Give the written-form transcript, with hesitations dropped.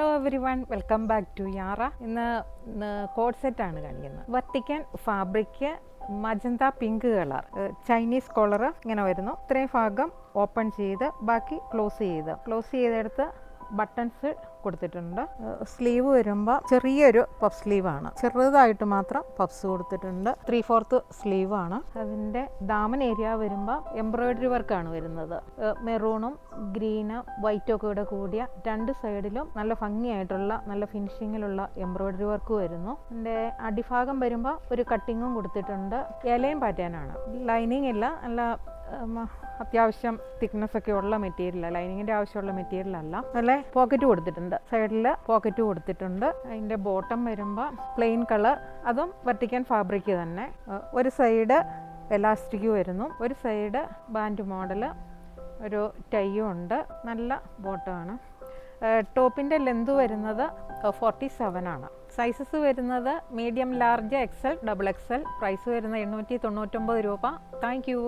Hello everyone, welcome back to യാറ. ഇന്ന് coord സെറ്റാണ് കാണിക്കുന്നത്. Vatican fabric magenta pink colour Chinese collar ഇങ്ങനെ വരുന്നു. ഇത്രയും ഭാഗം ഓപ്പൺ ചെയ്ത് ബാക്കി ക്ലോസ് ചെയ്തെടുത്ത് ബട്ടൺസ് കൊടുത്തിട്ടുണ്ട്. സ്ലീവ് വരുമ്പോൾ ചെറിയൊരു പഫ് സ്ലീവാണ്, ചെറുതായിട്ട് മാത്രം പഫ്സ് കൊടുത്തിട്ടുണ്ട്. 3/4 സ്ലീവാണ്. അതിൻ്റെ ദാമൻ ഏരിയ വരുമ്പോൾ എംബ്രോയിഡറി വർക്കാണ് വരുന്നത്. മെറൂണും ഗ്രീനും വൈറ്റും ഒക്കെ കൂടിയ രണ്ട് സൈഡിലും നല്ല ഭംഗിയായിട്ടുള്ള നല്ല ഫിനിഷിങ്ങിലുള്ള എംബ്രോയിഡറി വർക്ക് വരുന്നു. അതിൻ്റെ അടിഭാഗം വരുമ്പോൾ ഒരു കട്ടിങ്ങും കൊടുത്തിട്ടുണ്ട്. ഇലയും പാറ്റേണാണ്. ലൈനിങ് ഇല്ല, നല്ല അത്യാവശ്യം തിക്നെസ് ഒക്കെ ഉള്ള മെറ്റീരിയൽ, ലൈനിങ്ങിൻ്റെ ആവശ്യമുള്ള മെറ്റീരിയൽ അല്ല. നല്ല പോക്കറ്റ് കൊടുത്തിട്ടുണ്ട്, സൈഡിൽ പോക്കറ്റ് കൊടുത്തിട്ടുണ്ട്. അതിൻ്റെ ബോട്ടം വരുമ്പോൾ പ്ലെയിൻ കളർ, അതും വത്തിക്കാൻ ഫാബ്രിക് തന്നെ. ഒരു സൈഡ് എലാസ്റ്റിക് വരുന്നു, ഒരു സൈഡ് ബാൻഡ് മോഡൽ, ഒരു ടൈയും ഉണ്ട്. നല്ല ബോട്ടമാണ്. ടോപ്പിൻ്റെ ലെന്ത് വരുന്നത് 47 ആണ്. സൈസസ് വരുന്നത് medium, large, XL, XXL. Price വരുന്നത് 899 രൂപ. Thank U.